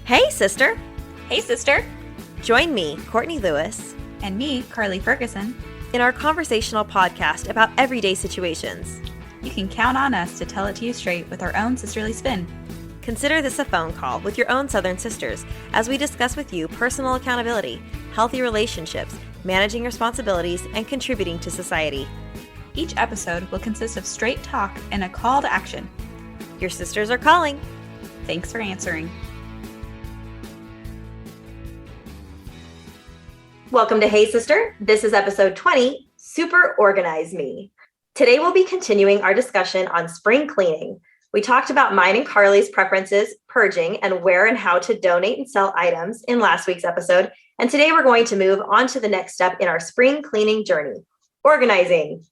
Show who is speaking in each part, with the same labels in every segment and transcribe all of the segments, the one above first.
Speaker 1: Hey, sister.
Speaker 2: Hey, sister.
Speaker 1: Join me, Courtney Lewis,
Speaker 2: And me, Carly Ferguson,
Speaker 1: in our conversational podcast about everyday situations.
Speaker 2: You can count on us to tell it to you straight with our own sisterly spin.
Speaker 1: Consider this a phone call with your own Southern sisters as we discuss with you personal accountability, healthy relationships, managing responsibilities, and contributing to society.
Speaker 2: Each episode will consist of straight talk and a call to action.
Speaker 1: Your sisters are calling.
Speaker 2: Thanks for answering.
Speaker 1: Welcome to Hey Sister. This is episode 20, Super Organize Me. Today we'll be continuing our discussion on spring cleaning. We talked about mine and Carly's preferences, purging, and where and how to donate and sell items in last week's episode. And today we're going to move on to the next step in our spring cleaning journey, organizing.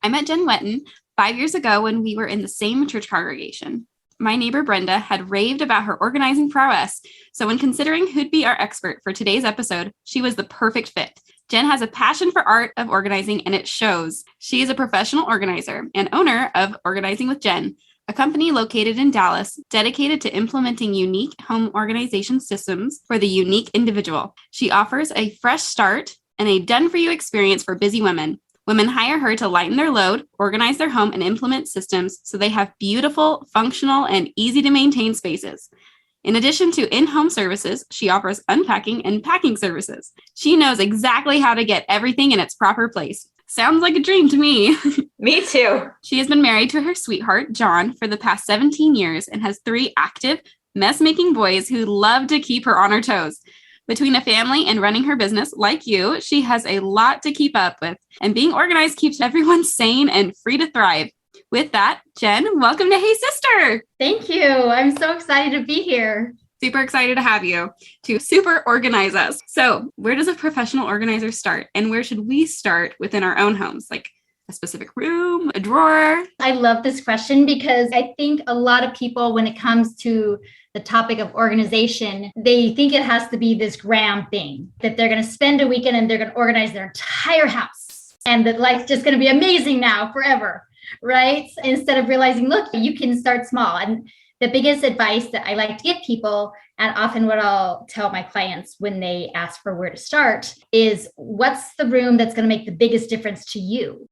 Speaker 3: I met Jen Whetten 5 years ago when we were in the same church congregation. My neighbor Brenda had raved about her organizing prowess, so when considering who'd be our expert for today's episode, she was the perfect fit. Jen has a passion for art of organizing, and it shows. She is a professional organizer and owner of Organizing with Jen, a company located in Dallas dedicated to implementing unique home organization systems for the unique individual. She offers a fresh start and a done-for-you experience for busy women. Women hire her to lighten their load, organize their home, and implement systems so they have beautiful, functional, and easy-to-maintain spaces. In addition to in-home services, she offers unpacking and packing services. She knows exactly how to get everything in its proper place. Sounds like a dream to me.
Speaker 1: Me too.
Speaker 3: She has been married to her sweetheart, John, for the past 17 years and has 3 active, mess-making boys who love to keep her on her toes. Between a family and running her business, like you, she has a lot to keep up with, and being organized keeps everyone sane and free to thrive. With that, Jen, welcome to Hey Sister.
Speaker 4: Thank you. I'm so excited to be here.
Speaker 3: Super excited to have you to super organize us. So where does a professional organizer start, and where should we start within our own homes? Like a specific room, a drawer?
Speaker 4: I love this question because I think a lot of people, when it comes to the topic of organization, they think it has to be this grand thing, that they're going to spend a weekend and they're going to organize their entire house and that life's just going to be amazing now forever, right? Instead of realizing, look, you can start small. And the biggest advice that I like to give people, and often what I'll tell my clients when they ask for where to start, is what's the room that's going to make the biggest difference to you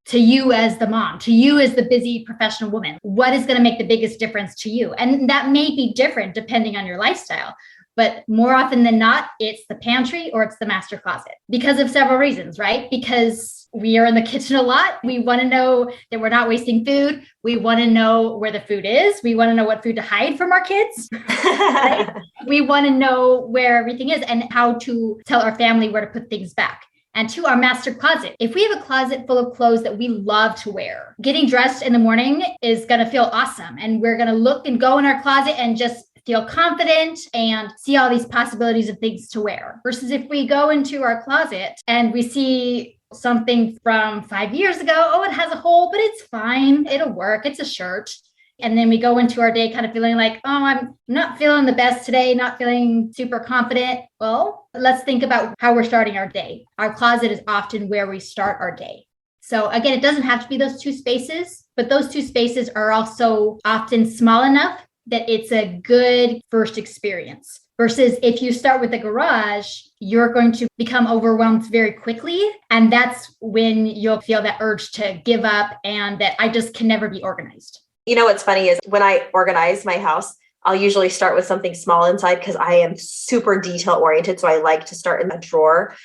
Speaker 4: as the mom, to you as the busy professional woman? What is going to make the biggest difference to you? And that may be different depending on your lifestyle. But more often than not, it's the pantry or it's the master closet because of several reasons, right? Because we are in the kitchen a lot. We want to know that we're not wasting food. We want to know where the food is. We want to know what food to hide from our kids. Right? We want to know where everything is and how to tell our family where to put things back. And 2, our master closet. If we have a closet full of clothes that we love to wear, getting dressed in the morning is going to feel awesome. And we're going to look and go in our closet and just feel confident and see all these possibilities of things to wear. Versus if we go into our closet and we see something from 5 years ago, oh, it has a hole, but it's fine. It'll work. It's a shirt. And then we go into our day kind of feeling like, oh, I'm not feeling the best today, not feeling super confident. Well, let's think about how we're starting our day. Our closet is often where we start our day. So again, it doesn't have to be those 2 spaces, but those 2 spaces are also often small enough that it's a good first experience. Versus if you start with a garage, you're going to become overwhelmed very quickly. And that's when you'll feel that urge to give up and that I just can never be organized.
Speaker 1: You know, what's funny is when I organize my house, I'll usually start with something small inside because I am super detail oriented. So I like to start in a drawer,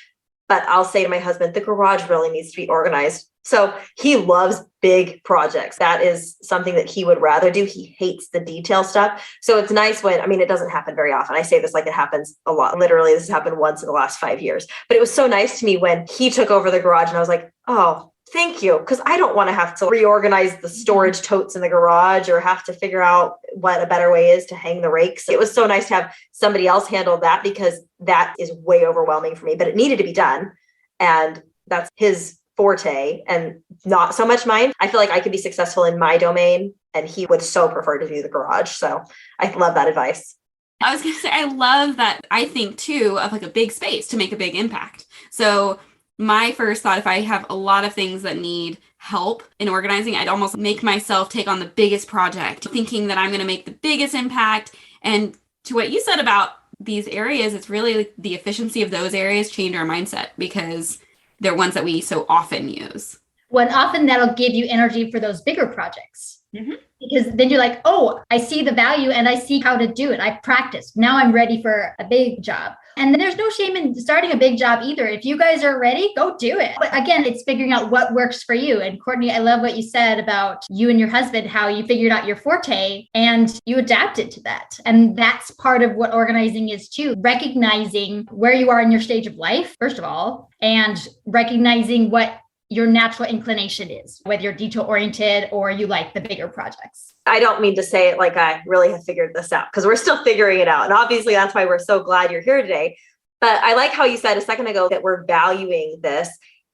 Speaker 1: but I'll say to my husband, the garage really needs to be organized. So he loves big projects. That is something that he would rather do. He hates the detail stuff. So it's nice when, it doesn't happen very often. I say this like it happens a lot. Literally, this has happened once in the last 5 years. But it was so nice to me when he took over the garage and I was like, oh, thank you. Because I don't want to have to reorganize the storage totes in the garage or have to figure out what a better way is to hang the rakes. It was so nice to have somebody else handle that because that is way overwhelming for me, but it needed to be done. And that's his forte and not so much mine. I feel like I could be successful in my domain and he would so prefer to do the garage. So I love that advice.
Speaker 3: I was going to say, I love that. I think too of like a big space to make a big impact. So my first thought, if I have a lot of things that need help in organizing, I'd almost make myself take on the biggest project, thinking that I'm going to make the biggest impact. And to what you said about these areas, it's really like the efficiency of those areas change our mindset because they're ones that we so often use.
Speaker 4: Well, often that'll give you energy for those bigger projects. Because then you're like, oh, I see the value and I see how to do it. I've practiced. Now I'm ready for a big job. And then there's no shame in starting a big job either. If you guys are ready, go do it. But again, it's figuring out what works for you. And Courtney, I love what you said about you and your husband, how you figured out your forte and you adapted to that. And that's part of what organizing is too. Recognizing where you are in your stage of life, first of all, and recognizing what your natural inclination is, whether you're detail oriented or you like the bigger projects.
Speaker 1: I don't mean to say it like I really have figured this out because we're still figuring it out. And obviously that's why we're so glad you're here today. But I like how you said a second ago that we're valuing this.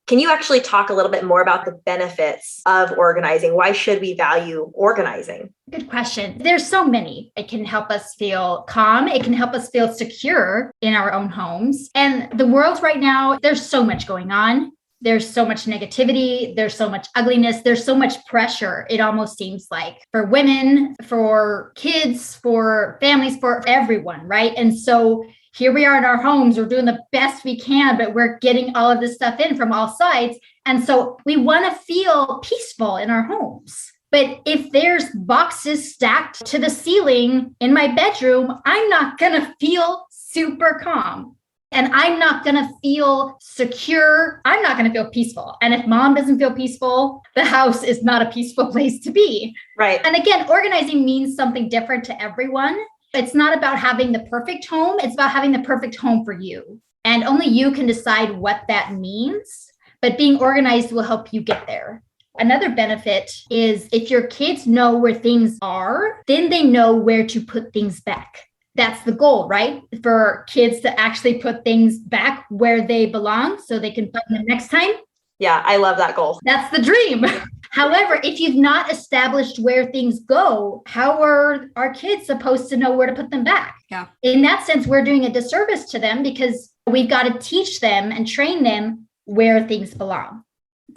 Speaker 1: Can you actually talk a little bit more about the benefits of organizing? Why should we value organizing?
Speaker 4: Good question. There's so many. It can help us feel calm. It can help us feel secure in our own homes. And the world right now, there's so much going on. There's so much negativity. There's so much ugliness. There's so much pressure. It almost seems like for women, for kids, for families, for everyone, right? And so here we are in our homes. We're doing the best we can, but we're getting all of this stuff in from all sides. And so we want to feel peaceful in our homes. But if there's boxes stacked to the ceiling in my bedroom, I'm not going to feel super calm. And I'm not going to feel secure. I'm not going to feel peaceful. And if mom doesn't feel peaceful, the house is not a peaceful place to be.
Speaker 1: Right.
Speaker 4: And again, organizing means something different to everyone. It's not about having the perfect home. It's about having the perfect home for you. And only you can decide what that means. But being organized will help you get there. Another benefit is if your kids know where things are, then they know where to put things back. That's the goal, right? For kids to actually put things back where they belong so they can find them next time.
Speaker 1: Yeah, I love that goal.
Speaker 4: That's the dream. However, if you've not established where things go, how are our kids supposed to know where to put them back?
Speaker 3: Yeah.
Speaker 4: In that sense, we're doing a disservice to them because we've got to teach them and train them where things belong.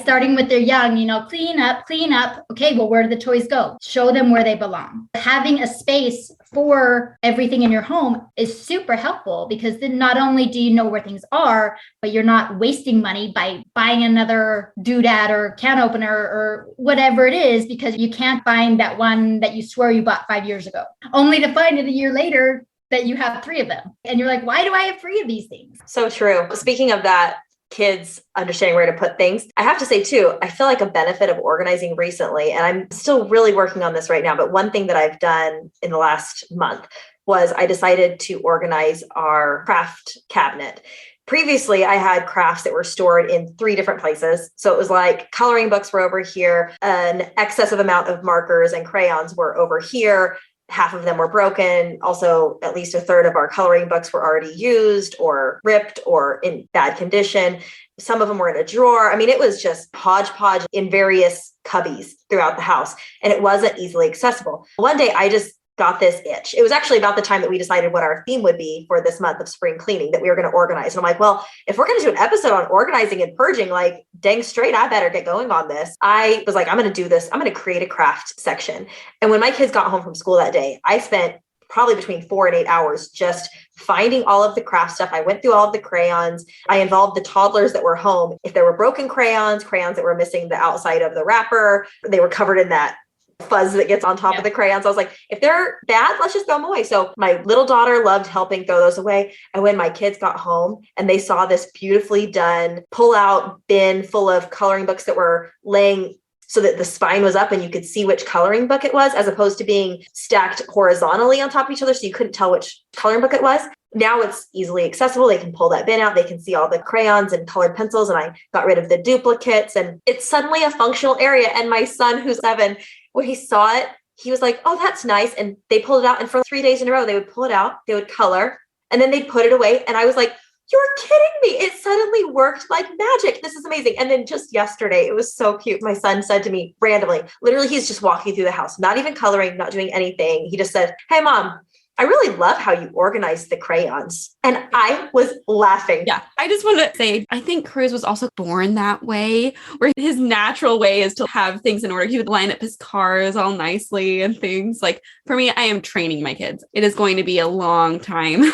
Speaker 4: Starting with their young, clean up. Okay, well, where do the toys go? Show them where they belong. Having a space for everything in your home is super helpful because then not only do you know where things are, but you're not wasting money by buying another doodad or can opener or whatever it is because you can't find that one that you swear you bought 5 years ago, only to find it a year later that you have 3 of them. And you're like, why do I have 3 of these things?
Speaker 1: So true. Speaking of that, kids understanding where to put things. I have to say too, I feel like a benefit of organizing recently, and I'm still really working on this right now, but one thing that I've done in the last month was I decided to organize our craft cabinet. Previously, I had crafts that were stored in 3 different places. So it was like coloring books were over here, an excessive amount of markers and crayons were over here. Half of them were broken. Also, at least a third of our coloring books were already used or ripped or in bad condition. Some of them were in a drawer. I mean, it was just hodgepodge in various cubbies throughout the house, and it wasn't easily accessible. One day, I just got this itch. It was actually about the time that we decided what our theme would be for this month of spring cleaning that we were going to organize. And I'm like, well, if we're going to do an episode on organizing and purging, like dang straight, I better get going on this. I was like, I'm going to do this. I'm going to create a craft section. And when my kids got home from school that day, I spent probably between 4 and 8 hours just finding all of the craft stuff. I went through all of the crayons. I involved the toddlers that were home. If there were broken crayons that were missing the outside of the wrapper, they were covered in that fuzz that gets on top of the crayons. I was like, if they're bad, let's just throw them away. So my little daughter loved helping throw those away. And when my kids got home and they saw this beautifully done pull-out bin full of coloring books that were laying so that the spine was up and you could see which coloring book it was, as opposed to being stacked horizontally on top of each other so you couldn't tell which coloring book it was. Now it's easily accessible. They can pull that bin out. They can see all the crayons and colored pencils. And I got rid of the duplicates and it's suddenly a functional area. And my son, who's 7, when he saw it, he was like, oh, that's nice. And they pulled it out. And for 3 days in a row, they would pull it out, they would color, and then they'd put it away. And I was like, you're kidding me. It suddenly worked like magic. This is amazing. And then just yesterday, it was so cute. My son said to me randomly, literally, he's just walking through the house, not even coloring, not doing anything. He just said, hey, Mom, I really love how you organize the crayons. And I was laughing.
Speaker 3: Yeah. I just want to say, I think Cruz was also born that way, where his natural way is to have things in order. He would line up his cars all nicely and things. Like for me, I am training my kids. It is going to be a long time.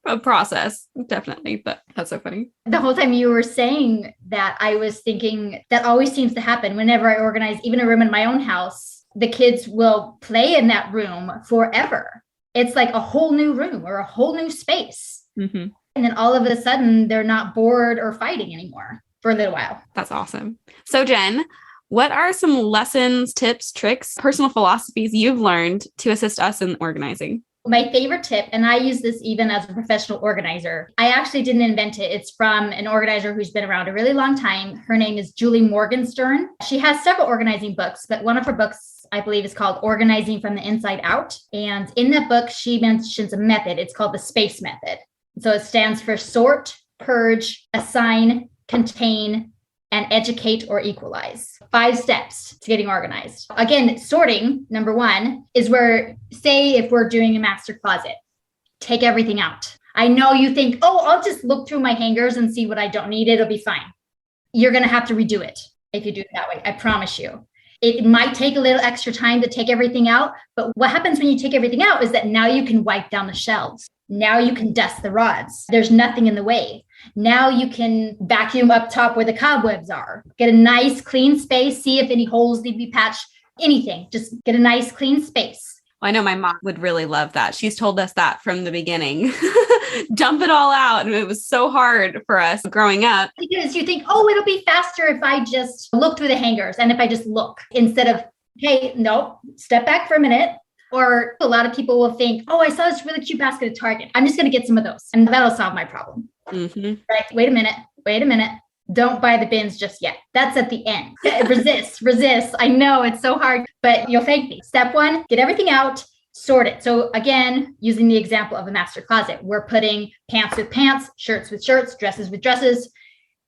Speaker 3: a process, definitely, but that's so funny.
Speaker 4: The whole time you were saying that, I was thinking that always seems to happen whenever I organize even a room in my own house. The kids will play in that room forever. It's like a whole new room or a whole new space.
Speaker 3: Mm-hmm.
Speaker 4: And then all of a sudden they're not bored or fighting anymore for a little while.
Speaker 3: That's awesome. So Jen, what are some lessons, tips, tricks, personal philosophies you've learned to assist us in organizing?
Speaker 4: My favorite tip, and I use this even as a professional organizer. I actually didn't invent it. It's from an organizer who's been around a really long time. Her name is Julie Morgenstern. She has several organizing books, but one of her books, I believe, is called Organizing from the Inside Out. And in that book, she mentions a method. It's called the SPACE method. So it stands for sort, purge, assign, contain, and educate or equalize. 5 steps to getting organized. Again, sorting, number 1, is where, say, if we're doing a master closet, take everything out. I know you think, oh, I'll just look through my hangers and see what I don't need. It'll be fine. You're going to have to redo it if you do it that way. I promise you. It might take a little extra time to take everything out, but what happens when you take everything out is that now you can wipe down the shelves. Now you can dust the rods. There's nothing in the way. Now you can vacuum up top where the cobwebs are. Get a nice clean space. See if any holes need to be patched. Anything. Just get a nice clean space.
Speaker 3: I know my mom would really love that. She's told us that from the beginning. Dump it all out. And it was so hard for us growing up.
Speaker 4: Because you think, oh, it'll be faster if I just look through the hangers and if I just look instead of, hey, no, step back for a minute. Or a lot of people will think, oh, I saw this really cute basket at Target. I'm just going to get some of those and that'll solve my problem.
Speaker 3: Mm-hmm.
Speaker 4: Right? Wait a minute. Don't buy the bins just yet. That's at the end. Resist. I know it's so hard, but you'll thank me. Step 1, get everything out, sort it. So again, using the example of a master closet, we're putting pants with pants, shirts with shirts, dresses with dresses.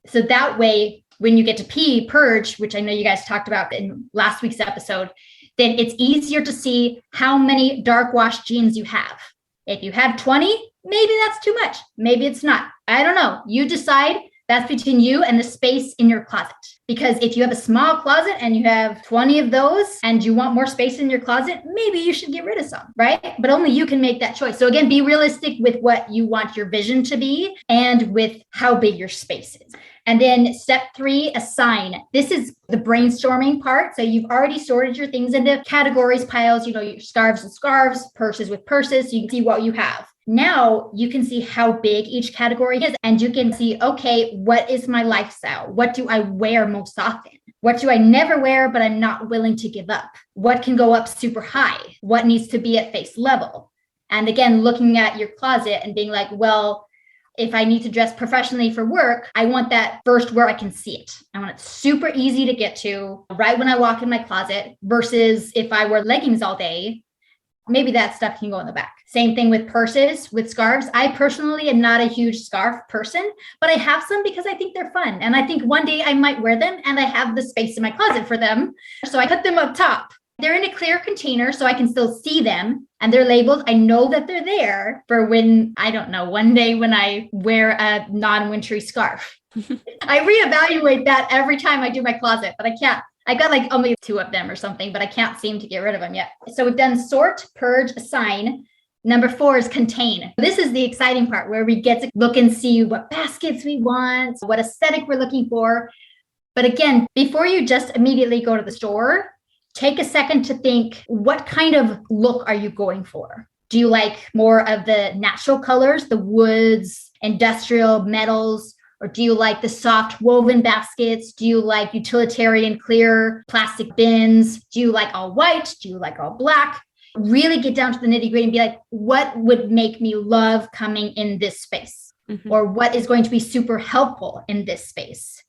Speaker 4: So that way, when you get to purge, which I know you guys talked about in last week's episode, then it's easier to see how many dark wash jeans you have. If you have 20, maybe that's too much. Maybe it's not. I don't know. You decide. That's between you and the space in your closet. Because if you have a small closet and you have 20 of those and you want more space in your closet, maybe you should get rid of some, right? But only you can make that choice. So again, be realistic with what you want your vision to be and with how big your space is. And then step 3, assign. This is the brainstorming part. So you've already sorted your things into categories, piles, your scarves with scarves, purses with purses. So you can see what you have. Now you can see how big each category is and you can see, okay, what is my lifestyle? What do I wear most often? What do I never wear, but I'm not willing to give up? What can go up super high? What needs to be at face level? And again, looking at your closet and being like, well, if I need to dress professionally for work, I want that first where I can see it. I want it super easy to get to right when I walk in my closet versus if I wear leggings all day, maybe that stuff can go in the back. Same thing with purses, with scarves. I personally am not a huge scarf person, but I have some because I think they're fun. And I think one day I might wear them and I have the space in my closet for them. So I put them up top. They're in a clear container so I can still see them and they're labeled. I know that they're there for when, I don't know, one day when I wear a non-wintry scarf. I reevaluate that every time I do my closet, but I can't. I got like only 2 of them or something, but I can't seem to get rid of them yet. So we've done sort, purge, assign. Number 4 is contain. This is the exciting part where we get to look and see what baskets we want, what aesthetic we're looking for. But again, before you just immediately go to the store, take a second to think, what kind of look are you going for? Do you like more of the natural colors, the woods, industrial metals? Or do you like the soft woven baskets? Do you like utilitarian clear plastic bins? Do you like all white? Do you like all black? Really get down to the nitty gritty and be like, what would make me love coming in this space? Mm-hmm. Or what is going to be super helpful in this space?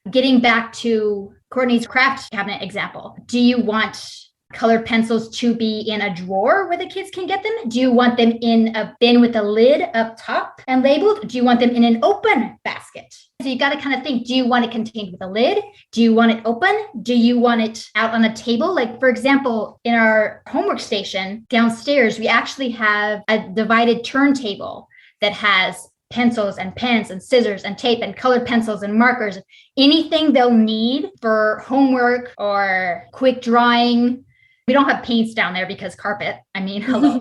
Speaker 4: Getting back to Courtney's craft cabinet example, do you want colored pencils to be in a drawer where the kids can get them? Do you want them in a bin with a lid up top and labeled? Do you want them in an open basket? So you got to kind of think, do you want it contained with a lid? Do you want it open? Do you want it out on a table? Like, for example, in our homework station downstairs, we actually have a divided turntable that has pencils and pens and scissors and tape and colored pencils and markers, anything they'll need for homework or quick drawing. We don't have paints down there because carpet. I mean, hello.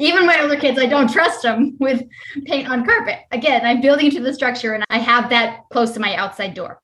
Speaker 4: Even my older kids, I don't trust them with paint on carpet. Again, I'm building into the structure and I have that close to my outside door.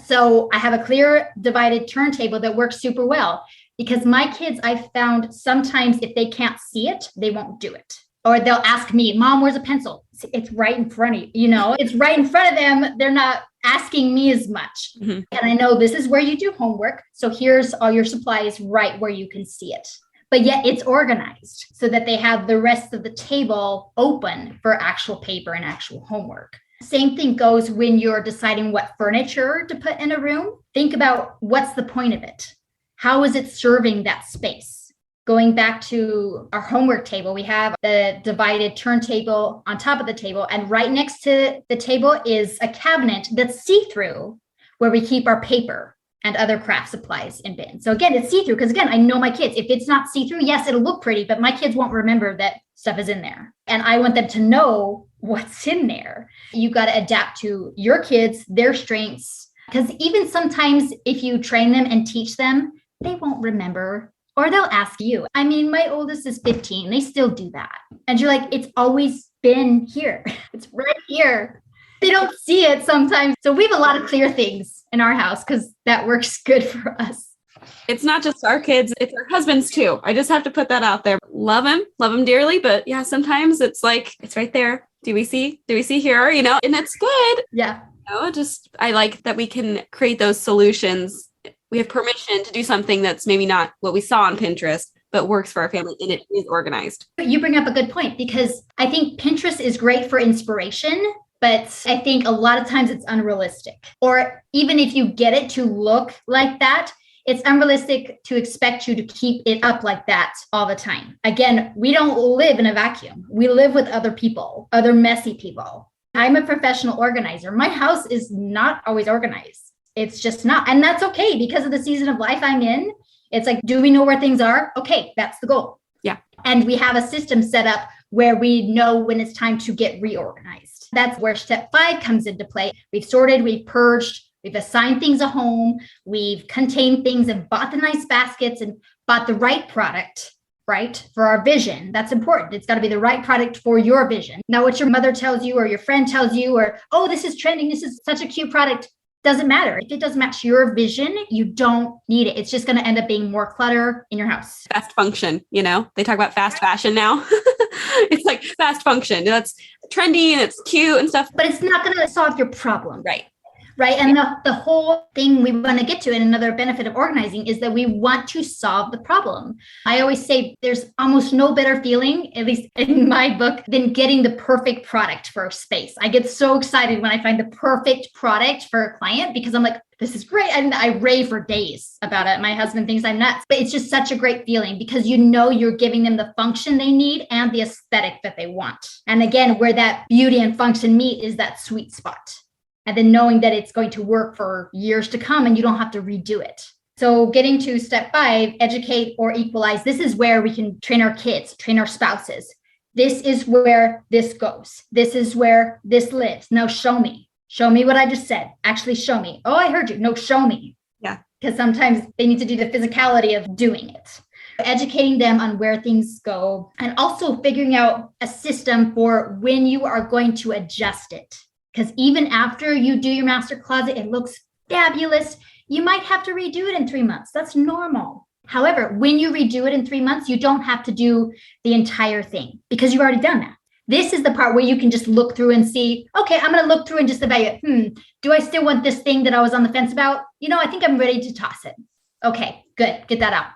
Speaker 4: So I have a clear divided turntable that works super well because my kids, I found sometimes if they can't see it, they won't do it. Or they'll ask me, Mom, where's a pencil? It's right in front of you, it's right in front of them. They're not asking me as much. Mm-hmm. And I know this is where you do homework. So here's all your supplies right where you can see it. But yet it's organized so that they have the rest of the table open for actual paper and actual homework. Same thing goes when you're deciding what furniture to put in a room. Think about what's the point of it? How is it serving that space? Going back to our homework table, we have the divided turntable on top of the table. And right next to the table is a cabinet that's see-through where we keep our paper and other craft supplies in bins. So again, it's see-through because again, I know my kids, if it's not see-through, yes, it'll look pretty, but my kids won't remember that stuff is in there. And I want them to know what's in there. You got to adapt to your kids, their strengths, because even sometimes if you train them and teach them, they won't remember. Or they'll ask you. I mean, my oldest is 15. They still do that. And you're like, it's always been here. It's right here. They don't see it sometimes. So we have a lot of clear things in our house because that works good for us.
Speaker 3: It's not just our kids, it's our husbands too. I just have to put that out there. Love him dearly. But yeah, sometimes it's like, it's right there. Do we see here? And it's good.
Speaker 4: Yeah.
Speaker 3: I like that we can create those solutions. We have permission to do something that's maybe not what we saw on Pinterest, but works for our family and it is organized.
Speaker 4: You bring up a good point because I think Pinterest is great for inspiration, but I think a lot of times it's unrealistic. Or even if you get it to look like that, it's unrealistic to expect you to keep it up like that all the time. Again, we don't live in a vacuum. We live with other people, other messy people. I'm a professional organizer. My house is not always organized. It's just not. And that's okay because of the season of life I'm in. It's like, do we know where things are? Okay, that's the goal.
Speaker 3: Yeah.
Speaker 4: And we have a system set up where we know when it's time to get reorganized. That's where step 5 comes into play. We've sorted, we've purged, we've assigned things a home, we've contained things and bought the nice baskets and bought the right product, right? For our vision. That's important. It's got to be the right product for your vision. Now, what your mother tells you or your friend tells you, or, oh, this is trending. This is such a cute product. Doesn't matter. If it doesn't match your vision, you don't need it. It's just going to end up being more clutter in your house.
Speaker 3: Fast function, they talk about fast fashion now. It's like fast function. That's trendy and it's cute and stuff.
Speaker 4: But it's not going to solve your problem.
Speaker 3: Right.
Speaker 4: Right. And the whole thing we want to get to, and another benefit of organizing is that we want to solve the problem. I always say there's almost no better feeling, at least in my book, than getting the perfect product for a space. I get so excited when I find the perfect product for a client because I'm like, this is great. And I rave for days about it. My husband thinks I'm nuts, but it's just such a great feeling because you're giving them the function they need and the aesthetic that they want. And again, where that beauty and function meet is that sweet spot. And then knowing that it's going to work for years to come and you don't have to redo it. So getting to step 5, educate or equalize. This is where we can train our kids, train our spouses. This is where this goes. This is where this lives. Now show me. Show me what I just said. Actually show me. Oh, I heard you. No, show me.
Speaker 3: Yeah.
Speaker 4: Because sometimes they need to do the physicality of doing it. Educating them on where things go and also figuring out a system for when you are going to adjust it. Because even after you do your master closet, it looks fabulous. You might have to redo it in 3 months. That's normal. However, when you redo it in 3 months, you don't have to do the entire thing because you've already done that. This is the part where you can just look through and see, okay, I'm going to look through and just evaluate. Do I still want this thing that I was on the fence about? I think I'm ready to toss it. Okay, good. Get that out.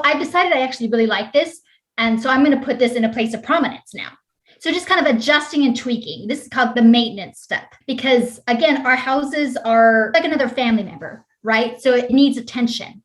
Speaker 4: I've decided I actually really like this. And so I'm going to put this in a place of prominence now. So just kind of adjusting and tweaking. This is called the maintenance step because again, our houses are like another family member, right? So it needs attention.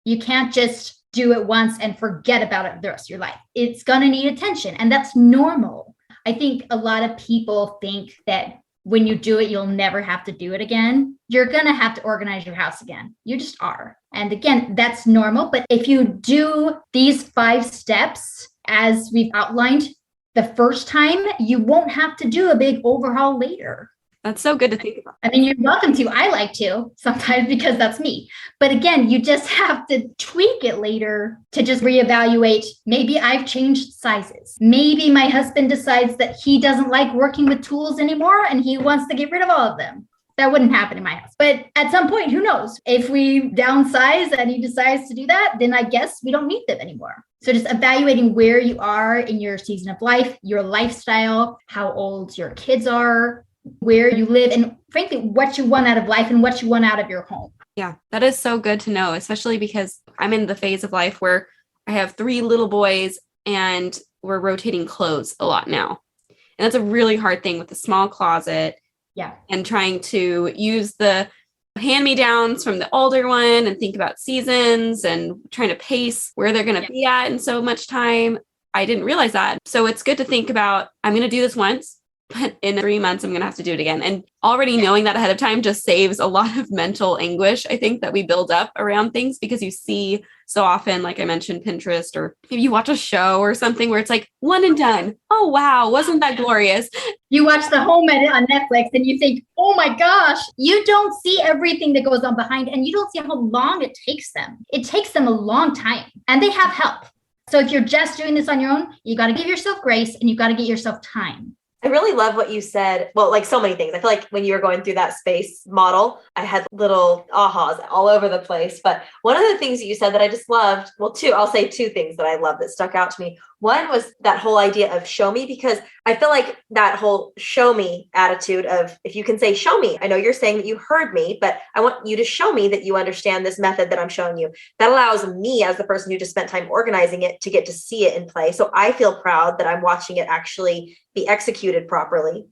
Speaker 4: You can't just do it once and forget about it the rest of your life. It's going to need attention and that's normal. I think a lot of people think that when you do it, you'll never have to do it again. You're going to have to organize your house again. You just are. And again, that's normal. But if you do these 5 steps, as we've outlined, the first time, you won't have to do a big overhaul later.
Speaker 3: That's so good to think about.
Speaker 4: I mean, you're welcome to. I like to sometimes because that's me. But again, you just have to tweak it later to just reevaluate. Maybe I've changed sizes. Maybe my husband decides that he doesn't like working with tools anymore and he wants to get rid of all of them. That wouldn't happen in my house. But at some point, who knows? If we downsize and he decides to do that, then I guess we don't need them anymore. So just evaluating where you are in your season of life, your lifestyle, how old your kids are, where you live, and frankly, what you want out of life and what you want out of your home.
Speaker 3: Yeah, that is so good to know, especially because I'm in the phase of life where I have 3 little boys and we're rotating clothes a lot now. And that's a really hard thing with a small closet.
Speaker 4: Yeah.
Speaker 3: And trying to use the hand-me-downs from the older one and think about seasons and trying to pace where they're going to be at in so much time. I didn't realize that. So it's good to think about, I'm going to do this once, but in 3 months, I'm going to have to do it again. And already knowing that ahead of time just saves a lot of mental anguish, I think, that we build up around things, because you see so often, like I mentioned, Pinterest, or maybe you watch a show or something where it's like one and done. Oh, wow. Wasn't that glorious?
Speaker 4: You watch The Home Edit on Netflix and you think, oh my gosh, you don't see everything that goes on behind, and you don't see how long it takes them. It takes them a long time, and they have help. So if you're just doing this on your own, you got to give yourself grace and you got to get yourself time.
Speaker 1: I really love what you said. Well, like so many things. I feel like when you were going through that space model, I had little ahas all over the place. But one of the things that you said that I just loved, well, I'll say 2 things that I love that stuck out to me. One was that whole idea of show me, because I feel like that whole show me attitude of, if you can say, show me, I know you're saying that you heard me, but I want you to show me that you understand this method that I'm showing you. That allows me, as the person who just spent time organizing it, to get to see it in play. So I feel proud that I'm watching it actually be executed properly.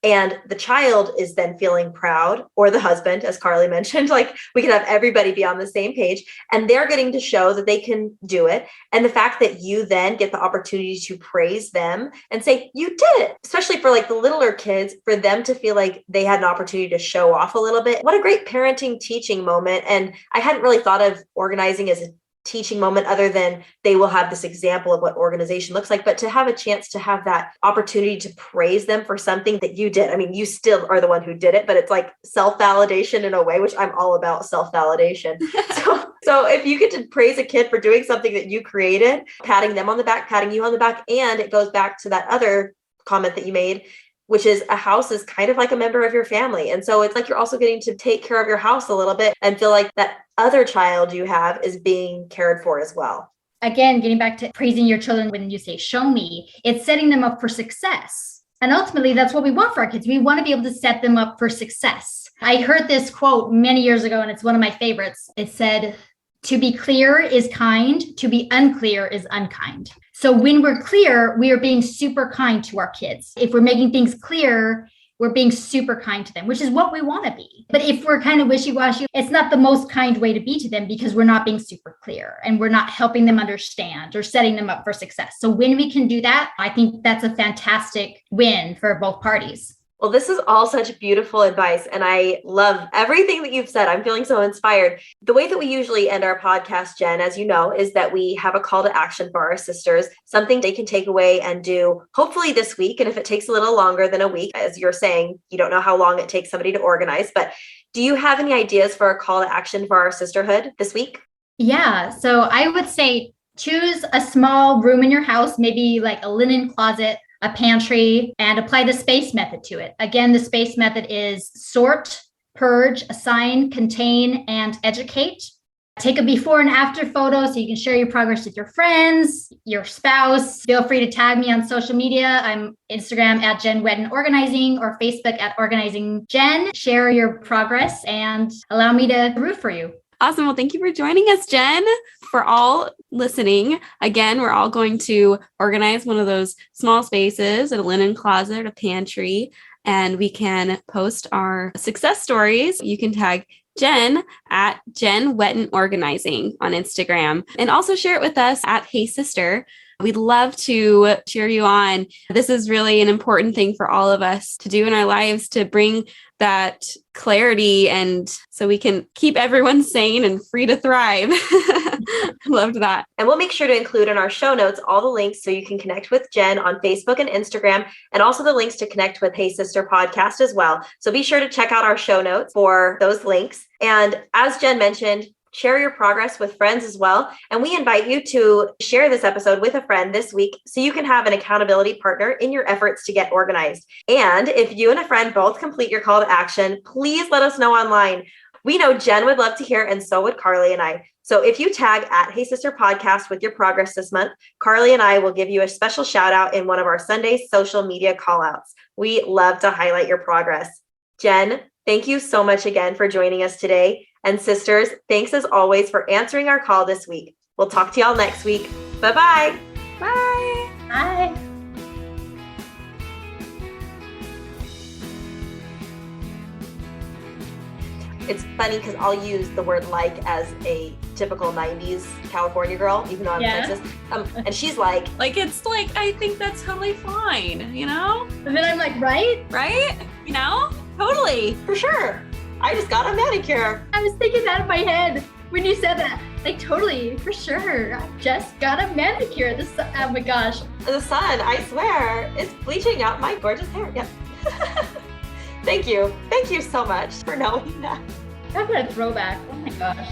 Speaker 1: And the child is then feeling proud, or the husband, as Carly mentioned, like we can have everybody be on the same page, and they're getting to show that they can do it. And the fact that you then get the opportunity to praise them and say, you did it, especially for like the littler kids, for them to feel like they had an opportunity to show off a little bit. What a great parenting teaching moment. And I hadn't really thought of organizing as a teaching moment other than they will have this example of what organization looks like, but to have a chance to have that opportunity to praise them for something that you did. I mean, you still are the one who did it, but it's like self-validation in a way, which I'm all about self-validation. So if you get to praise a kid for doing something that you created, patting them on the back, patting you on the back, and it goes back to that other comment that you made, which is a house is kind of like a member of your family. And so it's like you're also getting to take care of your house a little bit and feel like that other child you have is being cared for as well.
Speaker 4: Again, getting back to praising your children, when you say, show me, it's setting them up for success. And ultimately, that's what we want for our kids. We want to be able to set them up for success. I heard this quote many years ago, and it's one of my favorites. It said, to be clear is kind, to be unclear is unkind. So when we're clear, we are being super kind to our kids. If we're making things clear, we're being super kind to them, which is what we want to be. But if we're kind of wishy-washy, it's not the most kind way to be to them, because we're not being super clear and we're not helping them understand or setting them up for success. So when we can do that, I think that's a fantastic win for both parties.
Speaker 1: Well, this is all such beautiful advice, and I love everything that you've said. I'm feeling so inspired. The way that we usually end our podcast, Jen, as you know, is that we have a call to action for our sisters, something they can take away and do hopefully this week. And if it takes a little longer than a week, as you're saying, you don't know how long it takes somebody to organize, but do you have any ideas for a call to action for our sisterhood this week?
Speaker 4: Yeah. So I would say choose a small room in your house, maybe like a linen closet, a pantry, and apply the SPACE method to it. Again, the SPACE method is sort, purge, assign, contain, and educate. Take a before and after photo so you can share your progress with your friends, your spouse. Feel free to tag me on social media. I'm Instagram at Jen Whetten Organizing, or Facebook at Organizing Jen. Share your progress and allow me to root for you.
Speaker 3: Awesome. Well, thank you for joining us, Jen. For all listening, again, we're all going to organize one of those small spaces, a linen closet, a pantry, and we can post our success stories. You can tag Jen at Jen Whetten Organizing on Instagram, and also share it with us at Hey Sister. We'd love to cheer you on. This is really an important thing for all of us to do in our lives, to bring that clarity, and so we can keep everyone sane and free to thrive. Loved that.
Speaker 1: And we'll make sure to include in our show notes all the links so you can connect with Jen on Facebook and Instagram, and also the links to connect with Hey Sister podcast as well. So be sure to check out our show notes for those links. And as Jen mentioned, share your progress with friends as well. And we invite you to share this episode with a friend this week so you can have an accountability partner in your efforts to get organized. And if you and a friend both complete your call to action, please let us know online. We know Jen would love to hear, and so would Carly and I. So if you tag at Hey Sister Podcast with your progress this month, Carly and I will give you a special shout out in one of our Sunday social media call outs. We love to highlight your progress. Jen, thank you so much again for joining us today. And sisters, thanks as always for answering our call this week. We'll talk to y'all next week. Bye-bye.
Speaker 3: Bye.
Speaker 4: Bye.
Speaker 1: It's funny because I'll use the word like as a typical 90s California girl, even though I'm Texas. And she's like,
Speaker 3: it's like, I think that's totally fine, you know?
Speaker 4: And then I'm like, right?
Speaker 3: Right? You know? Totally.
Speaker 1: for sure. I just got a manicure.
Speaker 4: I was thinking that in my head when you said that. Like, totally, for sure. I just got a manicure. Oh my gosh.
Speaker 1: The sun, I swear, is bleaching out my gorgeous hair. Yep. Thank you. Thank you so much for knowing that.
Speaker 4: That's a throwback. Oh my gosh.